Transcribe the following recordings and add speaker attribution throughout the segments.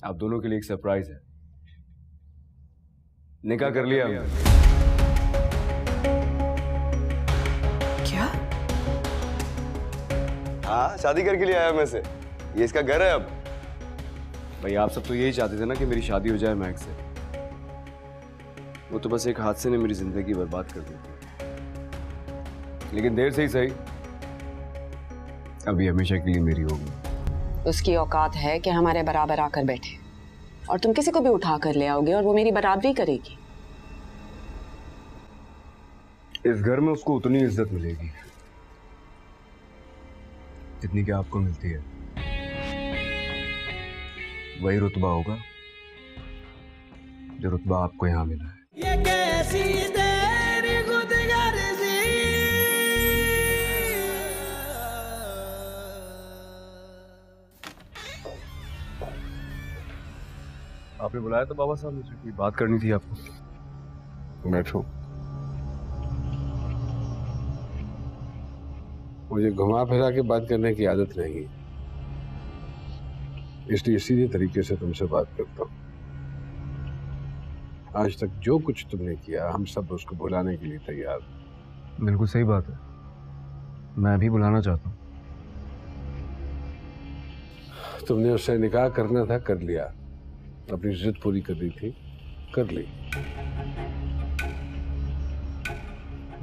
Speaker 1: आप दोनों के लिए एक सरप्राइज है। निकाह कर लिया हमने।
Speaker 2: क्या?
Speaker 1: हाँ, शादी करके लिए आया मैं से। ये इसका घर है अब। भाई आप सब तो यही चाहते थे ना कि मेरी शादी हो जाए महक से। वो तो बस एक हादसे ने मेरी जिंदगी बर्बाद कर दी, लेकिन देर से ही सही, अभी हमेशा के लिए मेरी होगी।
Speaker 2: उसकी औकात है कि हमारे बराबर आकर बैठे, और तुम किसी को भी उठा कर ले आओगे और वो मेरी बराबरी करेगी।
Speaker 1: इस घर में उसको उतनी इज्जत मिलेगी जितनी कि आपको मिलती है। वही रुतबा होगा जो रुतबा आपको यहाँ मिला है। ये कैसी तेरी खुदगर्जी। आपने बुलाया तो बाबा साहब, मुझे कोई बात करनी थी आपको।
Speaker 3: बैठो। मुझे घुमा फिरा के बात करने की आदत नहीं, इसलिए सीधे तरीके से तुमसे बात करता हूँ। आज तक जो कुछ तुमने किया हम सब उसको भुलाने के लिए तैयार।
Speaker 1: बिल्कुल सही बात है, मैं भी बुलाना चाहता हूँ।
Speaker 3: तुमने उससे निकाह करना था, कर लिया। अपनी जिद पूरी करनी थी, कर ली।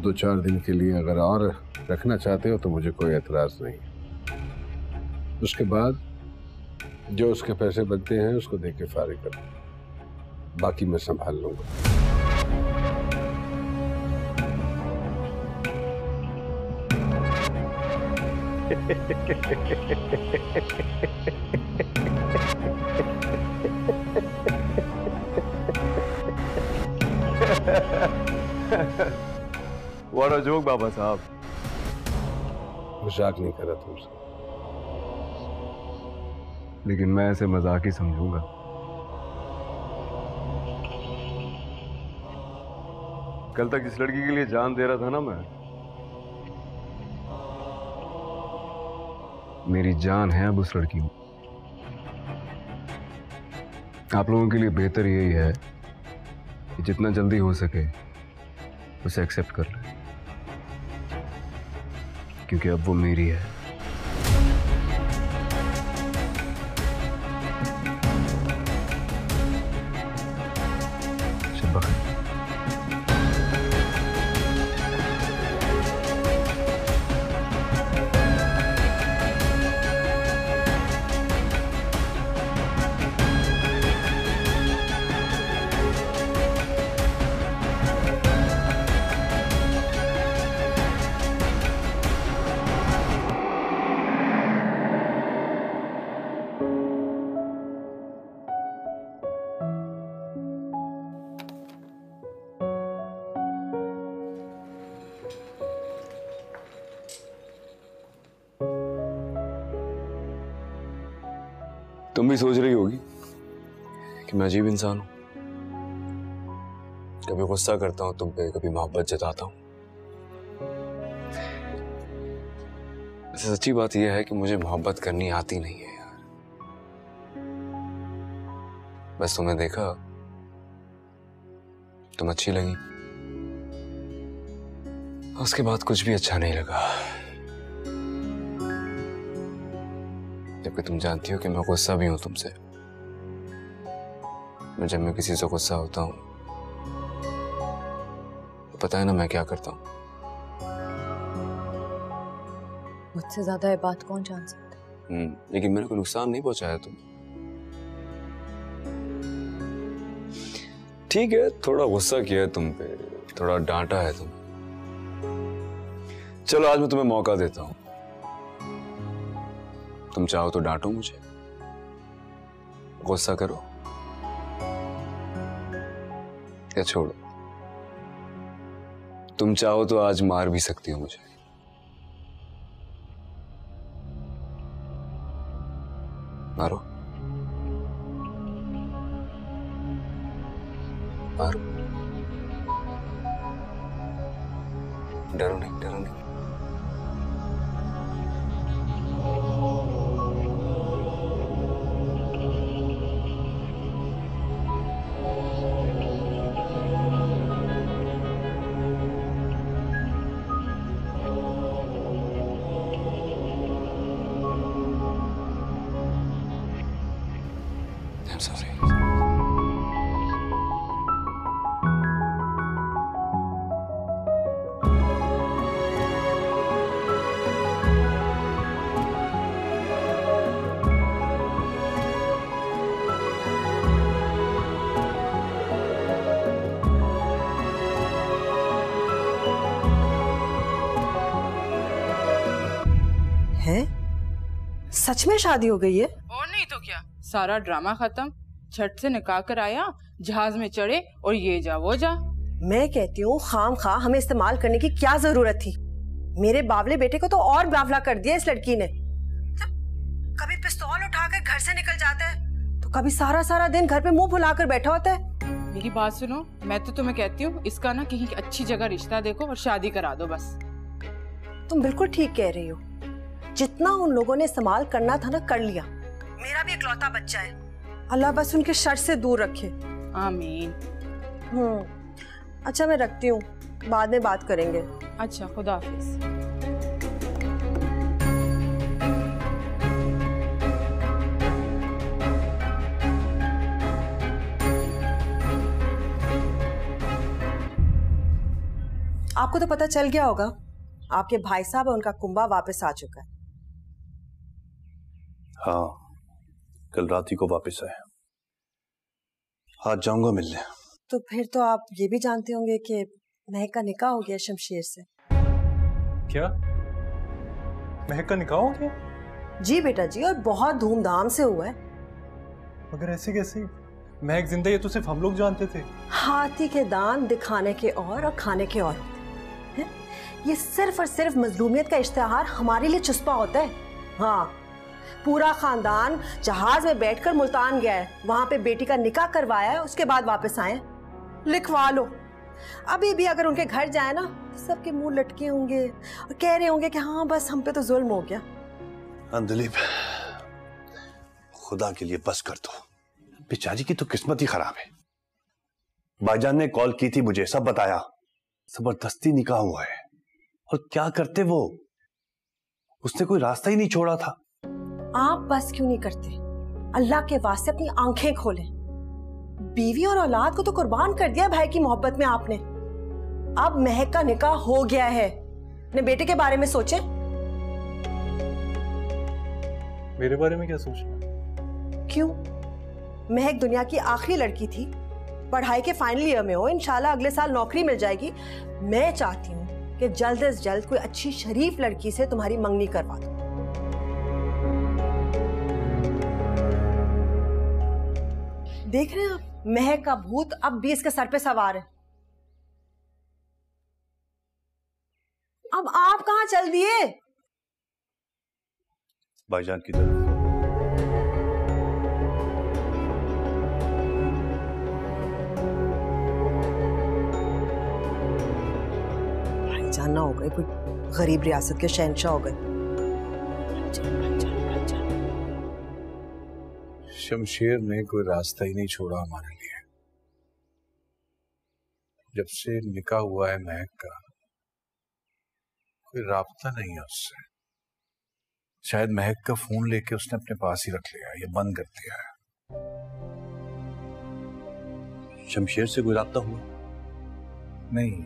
Speaker 3: 2-4 दिन के लिए अगर और रखना चाहते हो तो मुझे कोई एतराज नहीं। उसके बाद जो उसके पैसे बनते हैं उसको दे के फारिग कर, बाकी मैं संभाल लूंगा।
Speaker 1: What a joke बाबा साहब।
Speaker 3: मजाक नहीं कर रहा तुमसे,
Speaker 1: लेकिन मैं इसे मजाक ही समझूंगा। कल तक जिस लड़की के लिए जान दे रहा था ना मैं, मेरी जान है अब उस लड़की में। आप लोगों के लिए बेहतर यही है कि जितना जल्दी हो सके उसे एक्सेप्ट कर ले, क्योंकि अब वो मेरी है। तुम भी सोच रही होगी कि मैं अजीब इंसान हूं, कभी गुस्सा करता हूं तुम पे, कभी मोहब्बत जताता हूं। वैसे सच्ची बात यह है कि मुझे मोहब्बत करनी आती नहीं है यार। बस तुम्हें देखा, तुम अच्छी लगी, उसके बाद कुछ भी अच्छा नहीं लगा। जबकि तुम जानती हो कि मैं गुस्सा भी हूं तुमसे। जब मैं किसी से गुस्सा होता हूं तो पता है ना मैं क्या करता हूं।
Speaker 4: मुझसे ज्यादा ये बात कौन जान सकता है?
Speaker 1: लेकिन मेरे को नुकसान नहीं पहुंचाया तुम। ठीक है, थोड़ा गुस्सा किया है तुम पे, थोड़ा डांटा है तुम। चलो आज मैं तुम्हें मौका देता हूं, तुम चाहो तो डांटो मुझे, गुस्सा करो या छोड़ो। तुम चाहो तो आज मार भी सकती हो मुझे। मारो मारो, डरो नहीं, डरो नहीं। I'm sorry.
Speaker 5: है? सच में शादी हो गई है?
Speaker 6: और नहीं तो क्या, सारा ड्रामा खत्म। झट से निकाह कर आया, जहाज में चढ़े और ये जा वो जा।
Speaker 5: मैं कहती हूँ खाम खा हमें इस्तेमाल करने की क्या जरूरत थी। मेरे बावले बेटे को तो और बावला कर दिया इस लड़की ने। कभी पिस्तौल उठाकर घर से निकल जाता है तो कभी सारा सारा दिन घर पे मुंह फुलाकर बैठा होता है।
Speaker 6: मेरी बात सुनो, मैं तो तुम्हें कहती हूँ इसका ना कहीं अच्छी जगह रिश्ता देखो और शादी करा दो बस।
Speaker 5: तुम बिल्कुल ठीक कह रही हो। जितना उन लोगों ने इस्तेमाल करना था ना कर लिया। मेरा भी इकलौता बच्चा है, अल्लाह बस उनके शर से दूर रखे।
Speaker 6: आमीन।
Speaker 5: अच्छा मैं रखती हूँ, बाद में बात करेंगे।
Speaker 6: अच्छा, खुदा हाफिज।
Speaker 5: आपको तो पता चल गया होगा, आपके भाई साहब और उनका कुंबा वापस आ चुका है।
Speaker 7: हाँ, कल रात ही को वापस आए। आज जाऊंगा मिलने।
Speaker 5: तो फिर तो आप ये भी जानते होंगे कि महक का निकाह हो गया शमशेर से।
Speaker 8: क्या? महक का निकाह हो गया?
Speaker 5: जी बेटा जी, और बहुत धूमधाम से हुआ है।
Speaker 8: मगर ऐसे कैसे? महक जिंदा ये तो सिर्फ हम लोग जानते थे।
Speaker 5: हाथी के दांत दिखाने के और खाने के और होते हैं। ये सिर्फ और सिर्फ मजलूमियत का इश्तिहार हमारे लिए चुस्पा होता है। हाँ, पूरा खानदान जहाज में बैठकर मुल्तान गया है, वहां पे बेटी का निकाह करवाया है, उसके बाद वापस आए। लिखवा लो। अभी भी अगर उनके घर जाए ना तो सबके मुंह लटके होंगे और कह रहे होंगे कि हाँ बस हम पे तो जुल्म हो गया।
Speaker 7: अंदलीप, खुदा के लिए बस कर दो। बेचारी की तो किस्मत ही खराब है। भाईजान ने कॉल की थी, मुझे सब बताया। जबरदस्ती निकाह हुआ है। और क्या करते वो? उसने कोई रास्ता ही नहीं छोड़ा था।
Speaker 5: आप बस क्यों नहीं करते? अल्लाह के वास्ते अपनी आंखें खोलें। बीवी और औलाद को तो कुर्बान कर दिया भाई की मोहब्बत में आपने। अब महक का निकाह हो गया है, अपने बेटे के बारे में सोचें।
Speaker 8: मेरे बारे में क्या सोचना?
Speaker 5: क्यों? महक दुनिया की आखिरी लड़की थी, पढ़ाई के फाइनल ईयर में हो, इंशाल्लाह अगले साल नौकरी मिल जाएगी। मैं चाहती हूँ कि जल्द से जल्द कोई अच्छी शरीफ लड़की से तुम्हारी मंगनी करवा दो। देख रहे हैं आप, महक का भूत अब भी इसके सर पे सवार है। अब आप कहां चल दिए?
Speaker 7: भाईजान की तरफ।
Speaker 5: भाईजान ना हो गए, कोई गरीब रियासत के शहंशाह हो गए।
Speaker 3: शमशेर ने कोई रास्ता ही नहीं छोड़ा हमारे लिए। जब से निकाह हुआ है महक का, कोई राब्ता नहीं है उससे। शायद महक का फोन लेके उसने अपने पास ही रख लिया या बंद कर दिया है।
Speaker 7: शमशेर से कोई राब्ता हुआ?
Speaker 3: नहीं,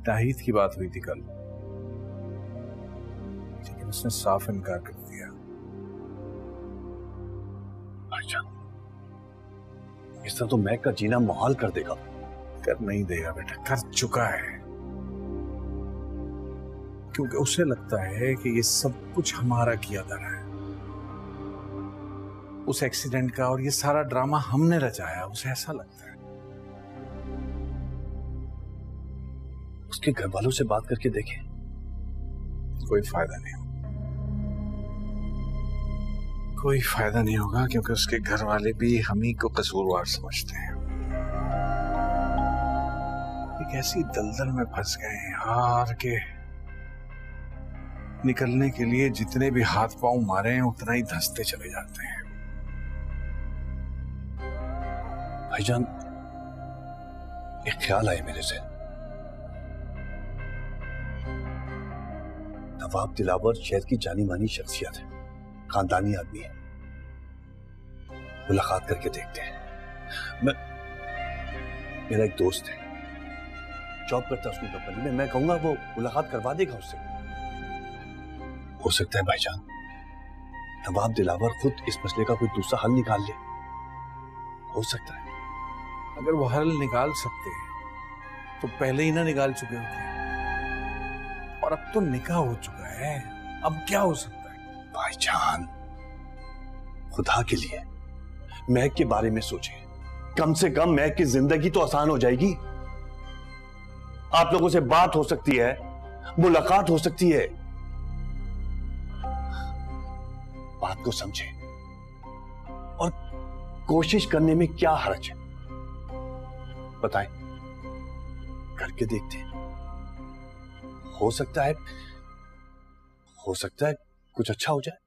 Speaker 3: ताहिद की बात हुई थी कल, लेकिन उसने साफ इनकार कर दिया।
Speaker 7: इस तरह तो महक का जीना मुहाल कर देगा।
Speaker 3: कर नहीं देगा बेटा, कर चुका है। क्योंकि उसे लगता है कि ये सब कुछ हमारा किया धरा है। उस एक्सीडेंट का और ये सारा ड्रामा हमने रचाया, उसे ऐसा लगता है।
Speaker 7: उसके घर वालों से बात करके देखें।
Speaker 3: कोई फायदा नहीं होगा, कोई फायदा नहीं होगा, क्योंकि उसके घर वाले भी हम ही को कसूरवार समझते हैं। एक ऐसी दलदल में फंस गए हैं यार के निकलने के लिए जितने भी हाथ पांव मारे हैं उतना ही धंसते चले जाते हैं।
Speaker 7: भाईजान, एक ख्याल आया मेरे से। नवाब दिलावर शहर की जानी मानी शख्सियत है, खानदानी आदमी है। मुलाकात करके देखते हैं। मेरा एक दोस्त है, जॉब करता है उसकी कंपनी में, मैं कहूंगा वो मुलाकात करवा देगा उससे। हो सकता है भाईजान नवाब दिलावर खुद इस मसले का कोई दूसरा हल निकाल ले, हो सकता है।
Speaker 3: अगर वो हल निकाल सकते हैं तो पहले ही ना निकाल चुके होते। और अब तो निकाह हो चुका है, अब क्या हो सकता है?
Speaker 7: भाईजान खुदा के लिए महक के बारे में सोचें, कम से कम महक की जिंदगी तो आसान हो जाएगी। आप लोगों से बात हो सकती है, मुलाकात हो सकती है। बात को समझें और कोशिश करने में क्या हर्ज है, बताएं, करके देखते हैं। हो सकता है कुछ अच्छा हो जाए।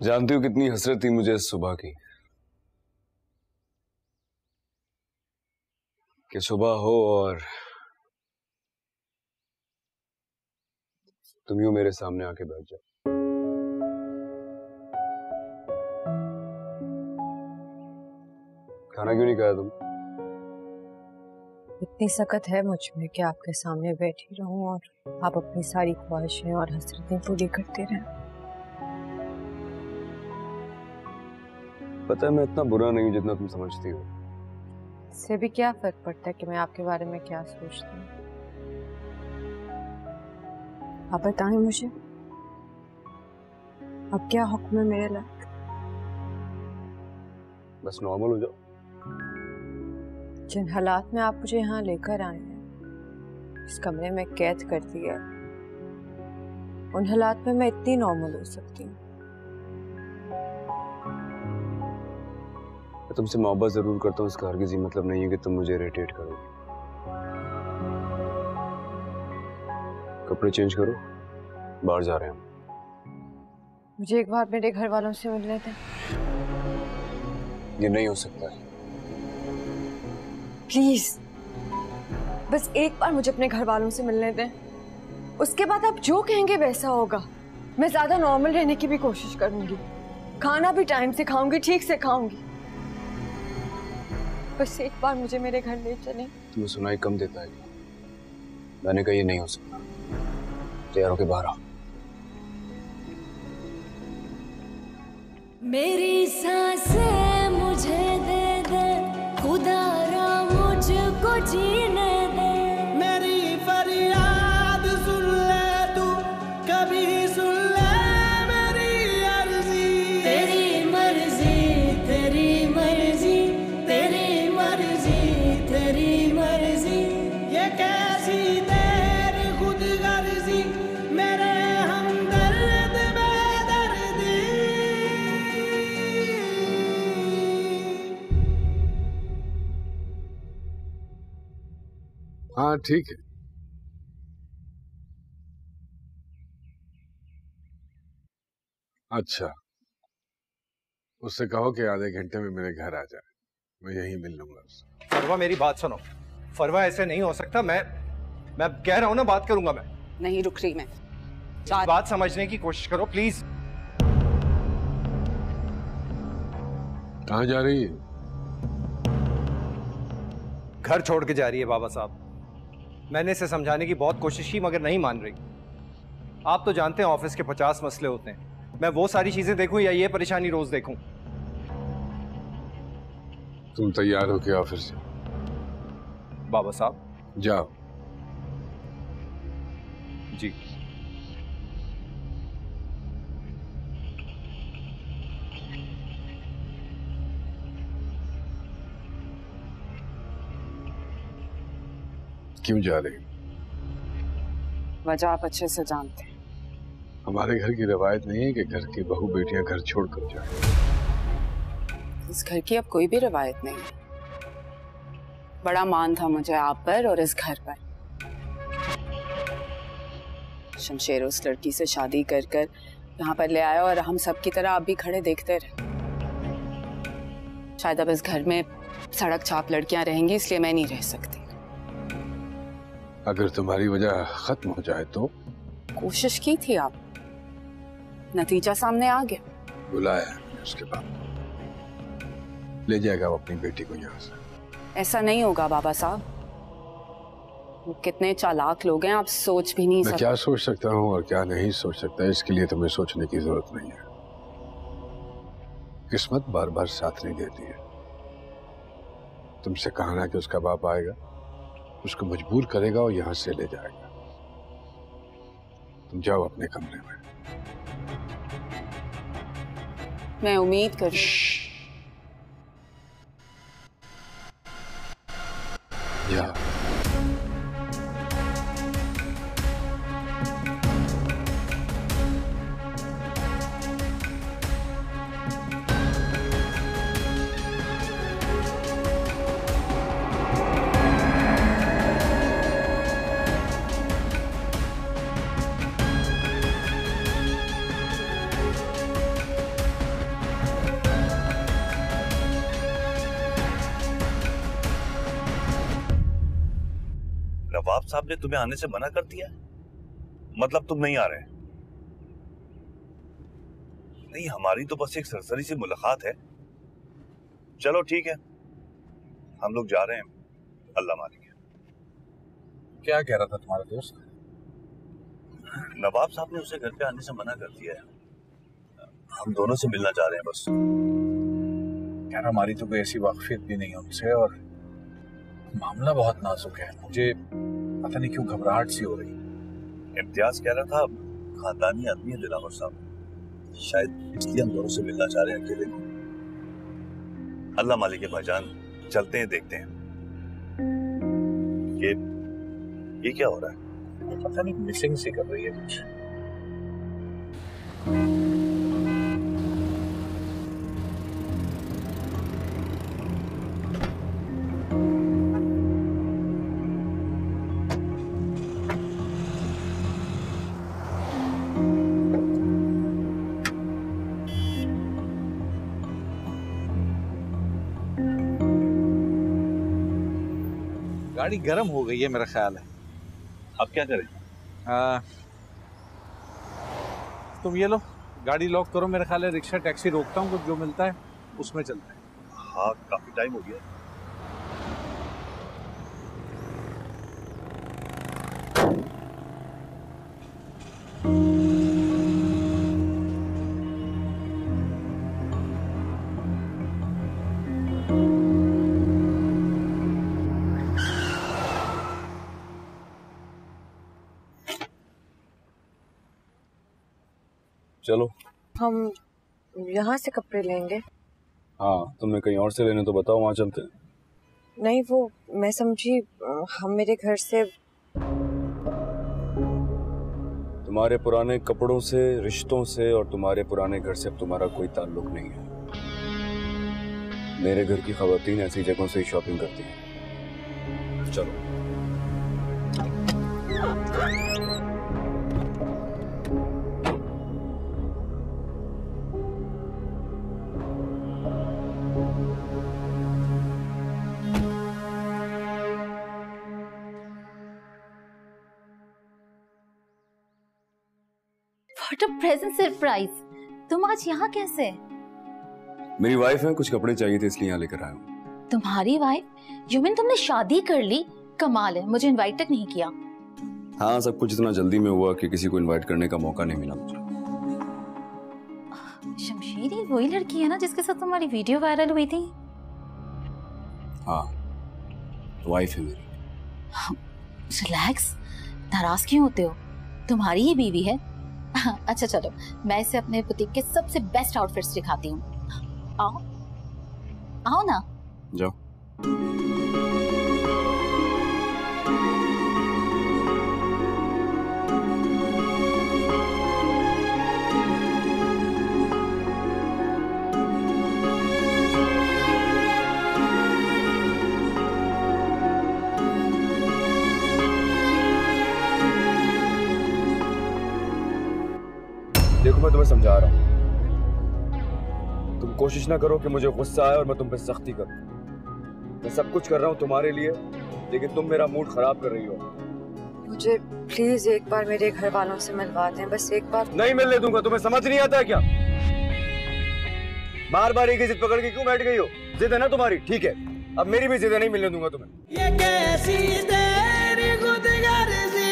Speaker 1: जानती हो कितनी हसरत थी मुझे इस सुबह की, कि सुबह हो और तुम यूं मेरे सामने आके बैठ जाओ। खाना क्यों नहीं खाया तुम?
Speaker 4: इतनी सकत है मुझ में कि आपके सामने बैठी रहूं और आप अपनी सारी ख्वाहिशें और हसरतें पूरी करते रहें।
Speaker 1: पता है मैं इतना बुरा नहीं हूं जितना तुम समझती हो।
Speaker 4: इससे भी क्या फर्क पड़ता है कि मैं आपके बारे में क्या सोचती हूँ? आप बताएं मुझे, अब क्या हुक्म है मेरे लायक?
Speaker 1: बस नॉर्मल हो जाओ।
Speaker 4: जिन हालात में आप मुझे यहाँ लेकर आए हैं, इस कमरे में कैद कर दिया है, उन हालात में मैं इतनी नॉर्मल हो सकती हूँ।
Speaker 1: मैं तुमसे मोहब्बत जरूर करता हूँ, इसका हरगिज़ ये मतलब नहीं है कि तुम मुझे इरिटेट करोगे। कपड़े चेंज करो, बाहर जा रहे हैं हम।
Speaker 4: मुझे एक बार मेरे घर वालों से मिलने दें।
Speaker 1: ये नहीं हो सकता है।
Speaker 4: प्लीज, बस एक बार मुझे अपने घर वालों से मिलने दें। उसके बाद आप जो कहेंगे वैसा होगा। मैं ज्यादा नॉर्मल रहने की भी कोशिश करूंगी, खाना भी टाइम से खाऊंगी, ठीक से खाऊंगी। बस एक बार मुझे मेरे घर ले चलें।
Speaker 1: तुम्हें सुनाई कम देता है? मैंने कहा ये नहीं हो सकता। तैयार होके बाहर आओ।
Speaker 9: मेरी सांसें मुझे दे दे खुदारा, मुझको जीने दे। मेरी फरियाद सुन ले तू, कभी सुन ले मेरी अर्जी। तेरी मर्जी तेरी मर्जी तेरी मर्जी तेरी मर्जी, ये कैसी तेरी खुद गर्जी, मेरे हमदर्द बेदर्दी।
Speaker 3: हाँ ठीक है, अच्छा, उससे कहो कि आधे घंटे में मेरे घर आ जाए, मैं यहीं मिल लूंगा उससे।
Speaker 8: फरवा मेरी बात सुनो, फरवा ऐसे नहीं हो सकता। मैं कह रहा हूं ना, बात करूंगा मैं।
Speaker 2: नहीं रुक रही मैं।
Speaker 8: बात समझने की कोशिश करो प्लीज।
Speaker 3: कहाँ जा रही है?
Speaker 8: घर छोड़ के जा रही है बाबा साहब। मैंने इसे समझाने की बहुत कोशिश की मगर नहीं मान रही। आप तो जानते हैं ऑफिस के 50 मसले होते हैं। मैं वो सारी चीजें देखूं या ये परेशानी रोज देखूं?
Speaker 3: तुम तैयार हो के ऑफिस से
Speaker 8: बाबा साहब?
Speaker 3: जाओ।
Speaker 8: जी।
Speaker 3: क्यों जा रही?
Speaker 2: वजह आप अच्छे से जानते हैं।
Speaker 3: हमारे घर की रवायत नहीं है कि घर की बहू बेटियां घर छोड़कर जाए।
Speaker 2: इस घर की अब कोई भी रवायत नहीं है। बड़ा मान था मुझे आप पर और इस घर पर। शमशेर उस लड़की से शादी कर कर यहाँ पर ले आया और हम सब की तरह आप भी खड़े देखते रहे। शायद अब इस घर में सड़क छाप लड़कियां रहेंगी, इसलिए मैं नहीं रह सकती।
Speaker 3: अगर तुम्हारी वजह खत्म हो जाए तो?
Speaker 2: कोशिश की थी आप, नतीजा सामने आ गया।
Speaker 3: बुलाया है उसके बाद ले जाएगा वो अपनी बेटी को यहाँ से।
Speaker 2: ऐसा नहीं होगा बाबा साहब, वो कितने चालाक लोग हैं, आप सोच भी नहीं सकते।
Speaker 3: मैं क्या सोच सकता हूँ और क्या नहीं सोच सकता, इसके लिए तुम्हें सोचने की जरूरत नहीं है। किस्मत बार बार साथ नहीं देती है। तुमसे कहा ना कि उसका बाप आएगा, उसको मजबूर करेगा और यहां से ले जाएगा। तुम जाओ अपने कमरे में।
Speaker 2: मैं उम्मीद कर रही
Speaker 3: हूँ।
Speaker 7: नवाब साहब ने तुम्हें आने से मना कर दिया? मतलब तुम नहीं आ रहे? नहीं, हमारी तो बस एक सरसरी सी मुलाकात है। चलो ठीक है, हम लोग जा रहे हैं, अल्लाह मालिक है।
Speaker 10: क्या कह रहा था तुम्हारा दोस्त?
Speaker 7: नवाब साहब ने उसे घर पे आने से मना कर दिया है। हम दोनों से मिलना चाह रहे हैं बस।
Speaker 10: यार हमारी तो कोई ऐसी वाकफियत भी नहीं है उनसे और मामला बहुत नाजुक है। मुझे पता नहीं क्यों घबराहट सी हो रही।
Speaker 7: इम्तियाज कह रहा था खानदानी आदमी है दिलावर साहब, शायद इसलिए हम दोनों से मिलना चाह रहे हैं अकेले को। अल्लाह मालिक है भाईजान, चलते हैं देखते हैं। ये क्या हो रहा है?
Speaker 10: पता नहीं मिसिंग सी कर रही है कुछ। गाड़ी गर्म हो गई है मेरा ख्याल है।
Speaker 7: अब क्या करें?
Speaker 10: तुम ये लो, गाड़ी लॉक करो। मेरा ख्याल है रिक्शा टैक्सी रोकता हूँ, कुछ जो मिलता है उसमें चलते हैं।
Speaker 7: हाँ, काफी टाइम हो गया।
Speaker 1: चलो।
Speaker 4: हम यहाँ से कपड़े लेंगे?
Speaker 1: हाँ, तुम्हें कहीं और से लेने तो बताओ, वहाँ चलते हैं।
Speaker 4: नहीं, वो मैं समझी हम मेरे घर से।
Speaker 1: तुम्हारे पुराने कपड़ों से, रिश्तों से और तुम्हारे पुराने घर से अब तुम्हारा कोई ताल्लुक नहीं है। मेरे घर की खवातीन ऐसी जगहों से ही शॉपिंग करती हैं। चलो।
Speaker 11: What a present surprise. तुम आज यहाँ कैसे?
Speaker 1: मेरी वाइफ है, कुछ कपड़े चाहिए थे इसलिए यहाँ लेकर आया हूँ।
Speaker 11: तुम्हारी वाइफ? यू मीन तुमने शादी कर ली? कमाल है, मुझे इनवाइट तक नहीं किया।
Speaker 1: हाँ, सब कुछ इतना जल्दी में हुआ कि किसी को इनवाइट करने का मौका नहीं मिला मुझे।
Speaker 11: शमशेर, ये वही लड़की है ना जिसके साथ तुम्हारी वीडियो वायरल हुई थी?
Speaker 1: हाँ, वाइफ है मेरी।
Speaker 11: रिलैक्स, नाराज क्यों होते हो? तुम्हारी ही बीवी है। अच्छा चलो, मैं इसे अपने बुटीक के सबसे बेस्ट आउटफिट्स दिखाती हूँ। आओ आओ ना।
Speaker 1: जाओ। देखो, मैं तुम्हें समझा रहा हूँ, तुम कोशिश ना करो कि मुझे गुस्सा आए और मैं तुम पे सख्ती करूं। मैं सब कुछ कर रहा हूँ तुम्हारे लिए, लेकिन तुम मेरा मूड खराब कर रही हो।
Speaker 4: मुझे प्लीज एक बार मेरे घर वालों से मिलवा दें, बस एक बार।
Speaker 1: नहीं मिलने दूंगा। तुम्हें समझ नहीं आता है क्या? बार बार एक ही जिद पकड़ के क्यों बैठ गई हो? जिद है ना तुम्हारी, ठीक है, अब मेरी भी जिद है, नहीं मिलने दूंगा तुम्हें।
Speaker 9: ये कैसी तेरी गुदगर्जी,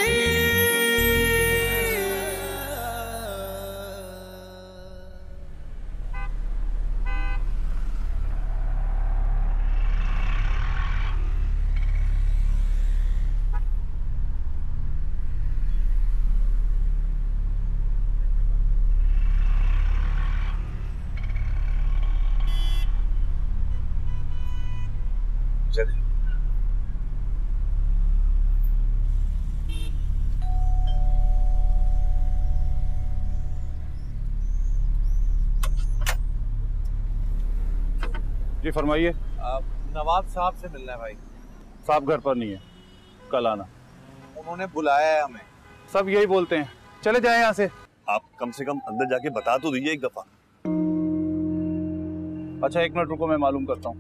Speaker 10: जी फरमाइए।
Speaker 12: नवाब साहब से मिलना है भाई।
Speaker 10: साहब घर पर नहीं है, कल आना।
Speaker 12: उन्होंने बुलाया है हमें।
Speaker 10: सब यही बोलते हैं, चले जाए यहाँ से।
Speaker 7: आप कम से कम अंदर जाके बता तो दीजिए एक दफा।
Speaker 10: अच्छा, एक मिनट रुको, मैं मालूम करता हूँ।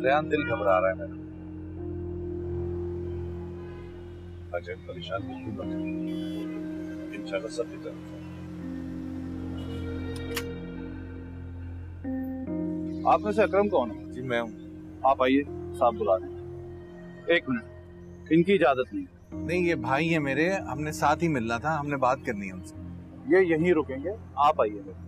Speaker 12: रेहान, दिल घबरा रहा है मेरा।
Speaker 7: अच्छा, परेशान बिल्कुल मत होइए, इंशाल्लाह सब ठीक होगा।
Speaker 10: आप में से अकरम कौन है?
Speaker 12: जी मैं हूँ।
Speaker 10: आप आइए, साहब बुला रहे हैं। एक मिनट, इनकी इजाजत नहीं।
Speaker 12: नहीं, ये भाई है मेरे, हमने साथ ही मिलना था, हमने बात करनी है उनसे।
Speaker 10: ये यहीं रुकेंगे, आप आइए मेरे।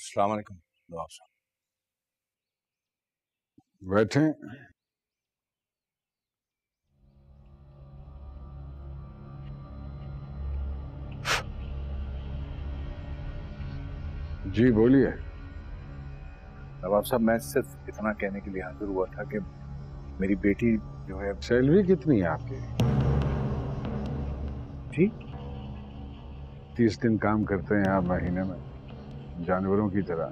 Speaker 12: अस्सलाम वालेकुम नवाब साहब।
Speaker 3: बैठे। जी बोलिए।
Speaker 12: नवाब साहब, मैं सिर्फ इतना कहने के लिए हाजिर हुआ था कि मेरी बेटी जो है।
Speaker 3: सैलरी कितनी है आपकी?
Speaker 12: जी,
Speaker 3: 30 दिन काम करते हैं आप महीने में, जानवरों की तरह।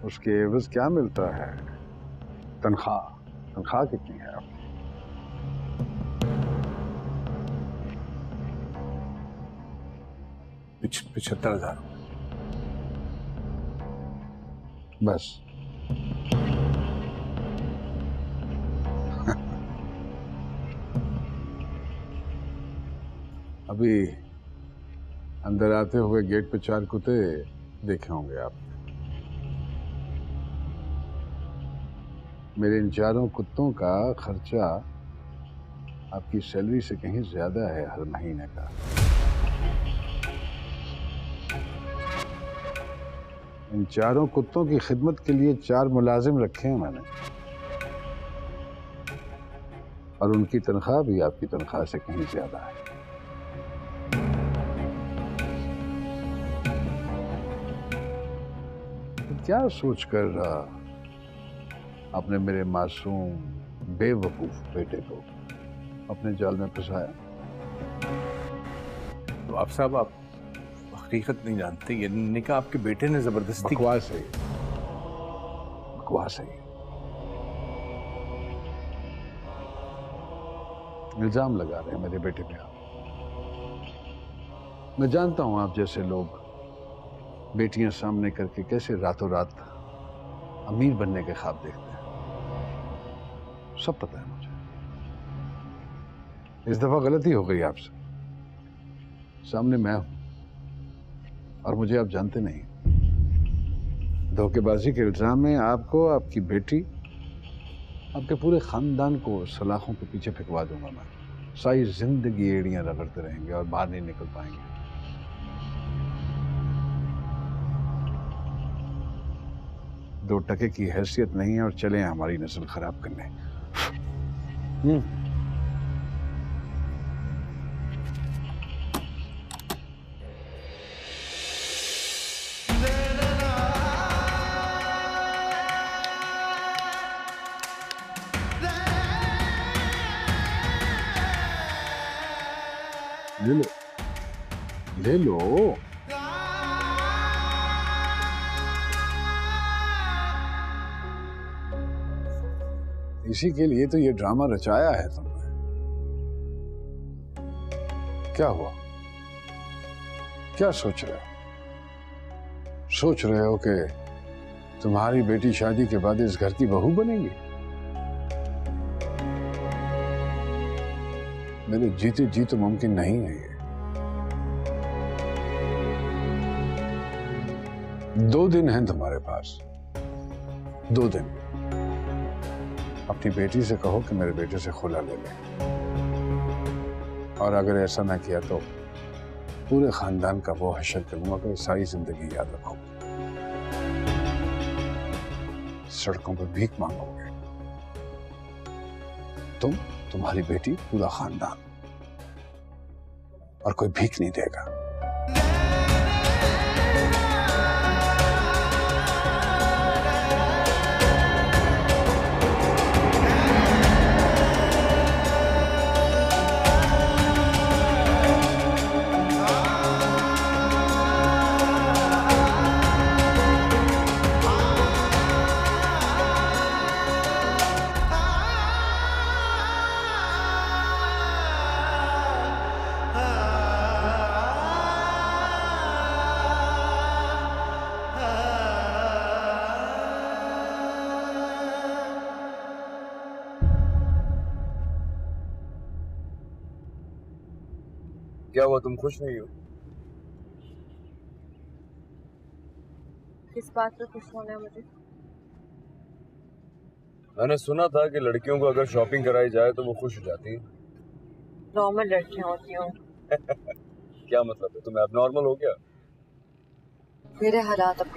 Speaker 3: उसके एवज क्या मिलता है? तनख्वाह कितनी है आपकी?
Speaker 12: $75,000।
Speaker 3: बस। अभी अंदर आते हुए गेट पे 4 कुत्ते देखे होंगे आप। मेरे इन 4 कुत्तों का खर्चा आपकी सैलरी से कहीं ज्यादा है हर महीने का। इन 4 कुत्तों की खिदमत के लिए 4 मुलाजिम रखे हैं मैंने, और उनकी तनख्वाह भी आपकी तनख्वाह से कहीं ज्यादा है। क्या सोचकर आपने मेरे मासूम बेवकूफ बेटे को अपने जाल में फंसाया।
Speaker 12: तो आप साहब, आप हकीकत नहीं जानते, ये निकाह आपके बेटे ने जबरदस्ती।
Speaker 3: बकवास है, बकवास है। इल्जाम लगा रहे हैं मेरे बेटे पे आप। मैं जानता हूं आप जैसे लोग बेटियां सामने करके कैसे रातों रात अमीर बनने के ख्वाब देखते हैं, सब पता है मुझे। इस दफा गलती हो गई आपसे। सामने मैं हूं और मुझे आप जानते नहीं। धोखेबाजी के इल्जाम में आपको, आपकी बेटी, आपके पूरे खानदान को सलाखों के पीछे फेंकवा दूंगा मैं। सारी जिंदगी एड़ियां रगड़ते रहेंगे और बाहर नहीं निकल पाएंगे। दो टके की हैसियत नहीं है और चले हैं हमारी नस्ल खराब करने। ले लो, ले लो। इसी के लिए तो ये ड्रामा रचाया है तुमने। क्या हुआ? क्या सोच रहे हो? सोच रहे हो कि तुम्हारी बेटी शादी के बाद इस घर की बहू बनेगी? मेरे जीते जी तो मुमकिन नहीं है ये। 2 दिन हैं तुम्हारे पास, 2 दिन। अपनी बेटी से कहो कि मेरे बेटे से खुला ले ले, और अगर ऐसा ना किया तो पूरे खानदान का वो हश्र करूंगा कि सारी जिंदगी याद रखोगे। सड़कों पर भीख मांगोगे तुम, तुम्हारी बेटी, पूरा खानदान, और कोई भीख नहीं देगा।
Speaker 1: क्या हुआ, तुम खुश नहीं हो?
Speaker 4: किस बात पे खुश होना है मुझे?
Speaker 1: मैंने सुना था कि लड़कियों को अगर शॉपिंग कराई जाए तो वो खुश हो जाती है।
Speaker 4: नॉर्मल लड़कियां होती हूँ।
Speaker 1: क्या मतलब है, तुम एबनॉर्मल हो क्या?
Speaker 4: मेरे हालात अब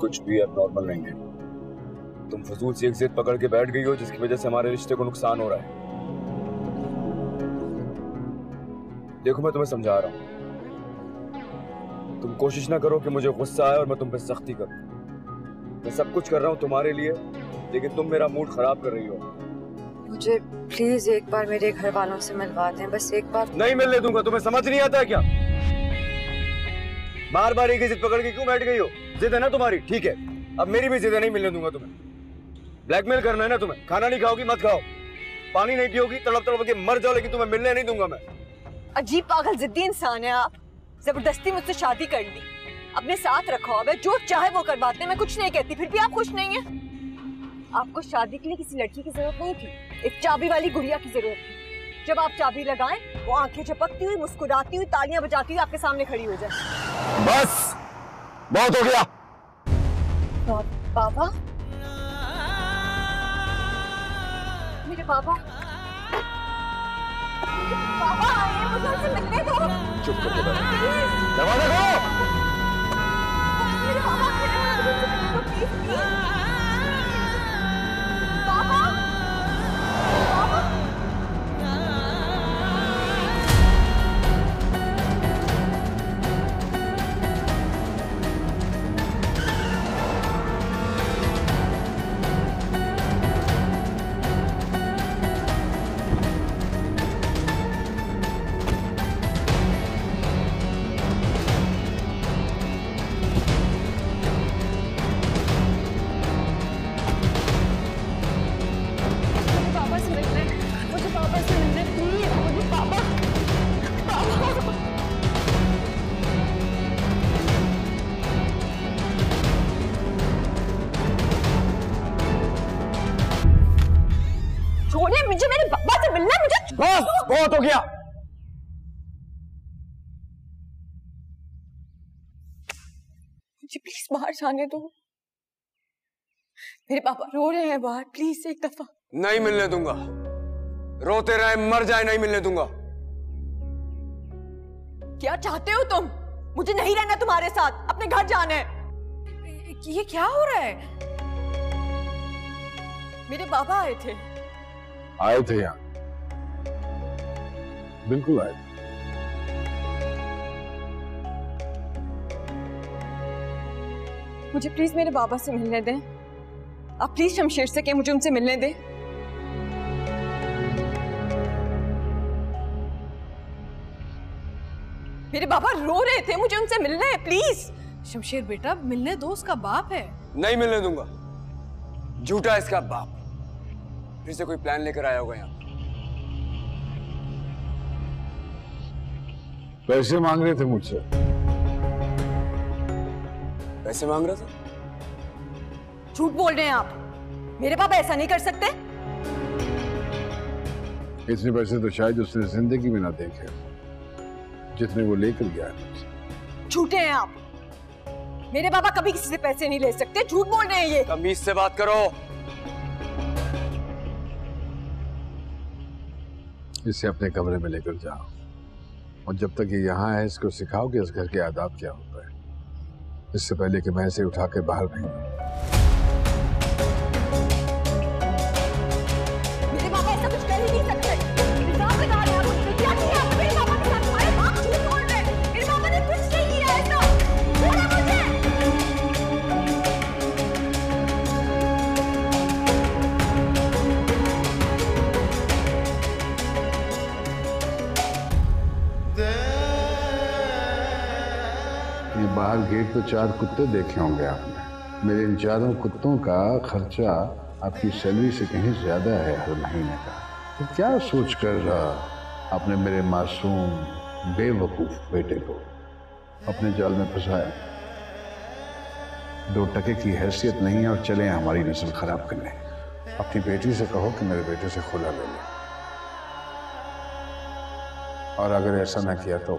Speaker 1: कुछ भी एबनॉर्मल नहीं है। तुम फजूल सी एक जिद पकड़ के बैठ गई हो जिसकी वजह से हमारे रिश्ते को नुकसान हो रहा है। देखो, मैं तुम्हें समझा रहा हूं, तुम कोशिश ना करो कि मुझे गुस्सा आए और मैं तुम पे सख्ती करूं। मैं सब कुछ कर रहा हूं तुम्हारे लिए, लेकिन तुम मेरा मूड खराब कर रही हो।
Speaker 4: मुझे प्लीज एक बार मेरे घर वालों से मिलवा दें, बस एक बार।
Speaker 1: नहीं मिलने दूंगा। तुम्हें समझ नहीं आता है क्या? बार बार एक ही जिद पकड़ के क्यों बैठ गई हो? जिद है ना तुम्हारी, ठीक है, अब मेरी भी जिद है, नहीं मिलने दूंगा तुम्हें। ब्लैकमेल करना है ना तुम्हें? खाना नहीं खाओगी मत खाओ, पानी नहीं पियोगी तड़प तड़प के मर जाओ, लेकिन तुम्हें मिलने नहीं दूंगा मैं।
Speaker 4: अजीब पागल जिद्दी इंसान है आप। जबरदस्ती मुझसे शादी कर ली, अपने साथ रखो, अब जो चाहे वो करवाते, मैं कुछ नहीं कहती, फिर भी आप खुश नहीं है। आपको शादी के लिए किसी लड़की की जरूरत नहीं थी, एक चाबी वाली गुड़िया की जरूरत थी। जब आप चाबी लगाएं, वो आंखें झपकती हुई, मुस्कुराती हुई, तालियां बजाती हुई आपके सामने खड़ी हो जाए।
Speaker 1: बस बहुत हो गया।
Speaker 4: बाबा, मेरे बाबा, बाबा आइए, मुझे उनसे मिलने दो।
Speaker 1: चुप करके बैठो, दरवाजा खोलो।
Speaker 4: मेरे बाबा खड़े हैं, मुझे उनसे मिलने दो, प्लीज प्लीज। बाबा, बाबा।
Speaker 1: बस बहुत हो गया।
Speaker 4: मुझे प्लीज बाहर जाने दो। मेरे पापा रो रहे हैं बाहर, प्लीज एक दफा।
Speaker 1: नहीं मिलने दूंगा, रोते रहे मर जाए, नहीं मिलने दूंगा।
Speaker 4: क्या चाहते हो तुम? मुझे नहीं रहना तुम्हारे साथ, अपने घर जाना है।
Speaker 6: ये क्या हो रहा है?
Speaker 4: मेरे पापा आए थे।
Speaker 3: आए थे यहाँ, बिल्कुल आए थे।
Speaker 4: मुझे प्लीज मेरे बाबा से मिलने दें। आप प्लीज शमशेर से कहें मुझे उनसे मिलने दें। मेरे बाबा रो रहे थे, मुझे उनसे मिलना है प्लीज।
Speaker 6: शमशेर बेटा मिलने दो, उसका बाप है।
Speaker 1: नहीं मिलने दूंगा, झूठा इसका बाप। फिर से कोई प्लान लेकर आया होगा यहाँ।
Speaker 3: पैसे मांग रहे थे मुझसे।
Speaker 1: पैसे मांग रहा था?
Speaker 4: झूठ बोल रहे हैं आप। मेरे पापा ऐसा नहीं कर सकते।
Speaker 3: इतने पैसे तो शायद उसने जिंदगी में ना देखे जितने वो लेकर गया है मुझसे।
Speaker 4: झूठे हैं आप। मेरे पापा कभी किसी से पैसे नहीं ले सकते, झूठ बोल रहे हैं ये।
Speaker 1: तमीज से बात करो।
Speaker 3: इसे अपने कमरे में लेकर जाओ और जब तक ये यहाँ है इसको सिखाओ कि इस घर के आदाब क्या होता है, इससे पहले कि मैं इसे उठा के बाहर भेजूं।
Speaker 4: मेरे पापा ऐसा कुछ कर ही नहीं सकते। हिसाब बता रहे हैं आप मुझसे। क्या किया आपने मेरे पापा के साथ? हमारे बाप झूठ बोल रहे हैं। मेरे पापा ने कुछ नहीं किया ऐसा। बोला मुझे।
Speaker 3: ये बाहर गेट पे 4 कुत्ते देखे होंगे आपने। मेरे इन 4 कुत्तों का खर्चा आपकी सैलरी से कहीं ज्यादा है हर महीने का। तो क्या सोचकर आपने मेरे मासूम बेवकूफ बेटे को अपने जाल में फंसाया? 2 टके की हैसियत नहीं है और चले हमारी नस्ल खराब करने। अपनी बेटी से कहो कि मेरे बेटे से खुला ले ले, और अगर ऐसा ना किया तो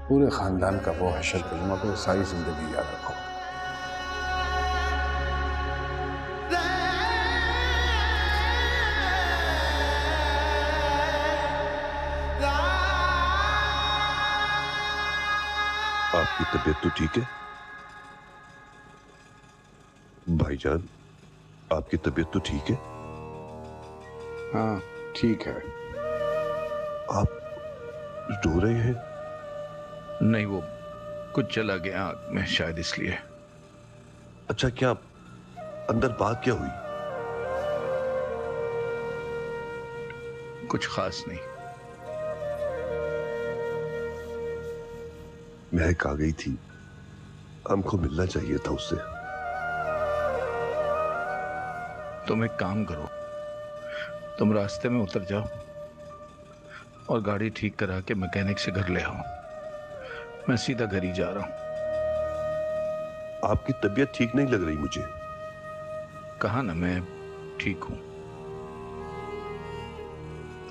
Speaker 3: पूरे खानदान का वो हशर करूंगा तो सारी जिंदगी याद रखो।
Speaker 7: आपकी तबीयत तो ठीक है भाईजान? आपकी तबीयत तो ठीक है?
Speaker 3: हाँ ठीक है।
Speaker 7: आप रो रहे हैं?
Speaker 12: नहीं, वो कुछ चला गया आंख में शायद, इसलिए।
Speaker 7: अच्छा, क्या अंदर बात क्या हुई?
Speaker 12: कुछ खास नहीं।
Speaker 7: महक आ गई थी, हमको मिलना चाहिए था उससे।
Speaker 12: तुम एक काम करो, तुम रास्ते में उतर जाओ और गाड़ी ठीक करा के मैकेनिक से घर ले आओ। मैं सीधा घर ही जा रहा हूं।
Speaker 7: आपकी तबीयत ठीक नहीं लग रही मुझे।
Speaker 12: कहा ना मैं ठीक हूं।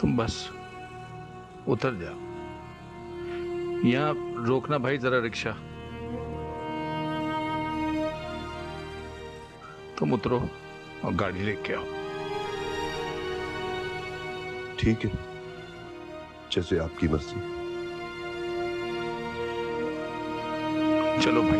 Speaker 12: तुम बस उतर जाओ। यहां रोकना भाई जरा रिक्शा। तुम उतरो और गाड़ी लेके आओ।
Speaker 7: ठीक है, जैसे आपकी मर्जी।
Speaker 12: चलो भाई।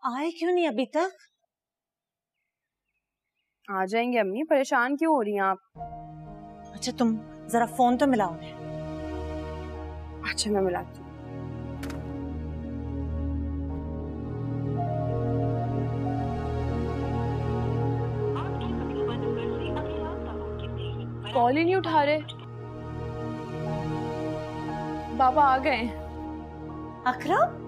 Speaker 5: आए क्यों नहीं अभी तक?
Speaker 2: आ जाएंगे अम्मी, परेशान क्यों हो रही हैं आप?
Speaker 5: अच्छा तुम जरा फोन तो मिलाओ।
Speaker 2: अच्छा मैं मिलाती हूँ। कॉल ही नहीं उठा रहे। बाबा आ गए।
Speaker 5: अकरम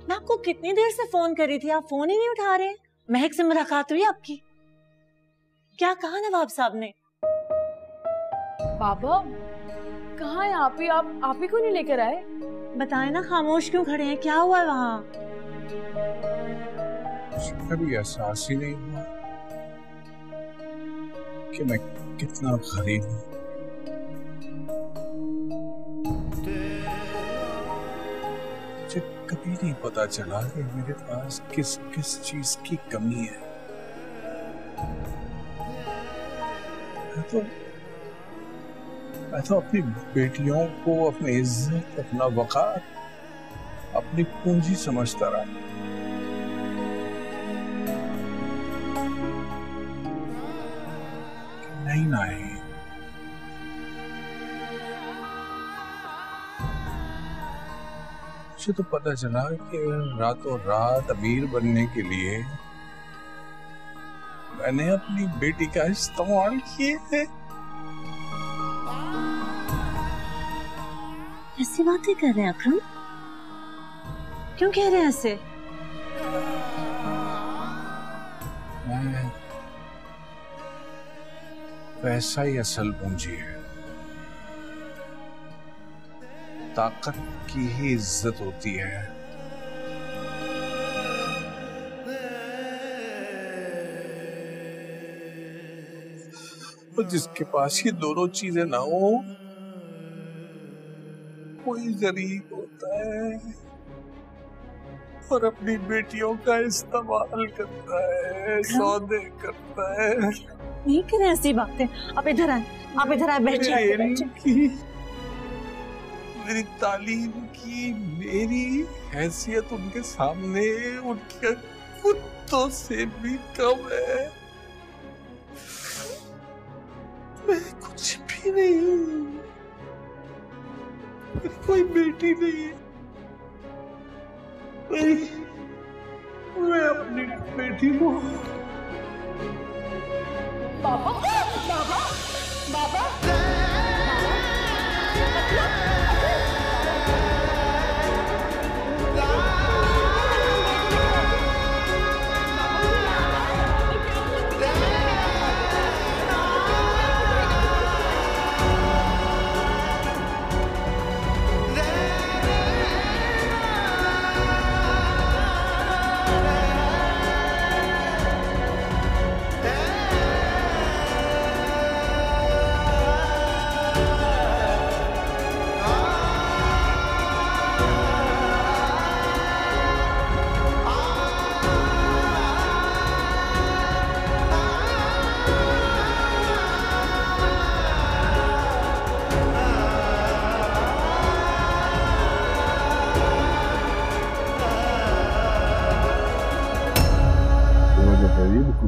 Speaker 13: मैं आपको कितनी देर से फोन करी थी, आप फोन ही नहीं उठा रहे। महक से मुलाकात हुई आपकी? क्या कहा नवाब साहब ने?
Speaker 14: बाबा कहाँ है आप ही को नहीं लेकर आए?
Speaker 13: बताए ना, खामोश क्यों खड़े हैं? क्या हुआ वहाँ?
Speaker 10: कभी एहसास ही नहीं हुआ कि मैं कितना गरीब हूँ। मुझे कभी नहीं पता चला कि मेरे पास किस किस चीज की कमी है। मैं तो अपनी बेटियों को अपनी इज्जत, अपना वकार, अपनी पूंजी समझता रहा। नहीं नहीं, मुझे तो पता चला कि रातों रात अमीर बनने के लिए मैंने अपनी बेटी का इस्तेमाल किया है।
Speaker 13: ऐसी बातें कर रहे हैं अकरम? क्यों कह रहे हैं ऐसे?
Speaker 10: पैसा ही असल पूंजी है। ताकत की ही इज्जत होती है। और जिसके पास ये दोनों चीजें ना हो, कोई गरीब होता है और अपनी बेटियों का इस्तेमाल करता है, सौदे करता है।
Speaker 13: नहीं करें ऐसी बातें। आप इधर आए, बैठिए।
Speaker 10: मेरी तालीम की मेरी हैसियत उनके सामने उनके कुत्तों से भी कम है। मैं कुछ भी नहीं हूँ, कोई बेटी नहीं है। मैं अपनी बेटी को
Speaker 14: बाबा बाबा बाबा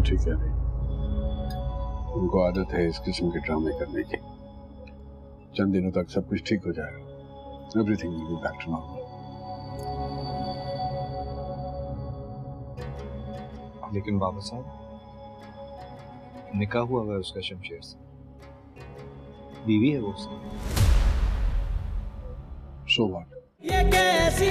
Speaker 3: ठीक है, उनको आदत है इस किस्म के ड्रामे करने की। चंद दिनों तक सब कुछ ठीक हो जाएगा। Everything will be back to normal.
Speaker 8: लेकिन बाबा साहब, निकाह हुआ है उसका शमशेर से, बीवी है वो उसकी।
Speaker 3: So what?
Speaker 9: ये कैसी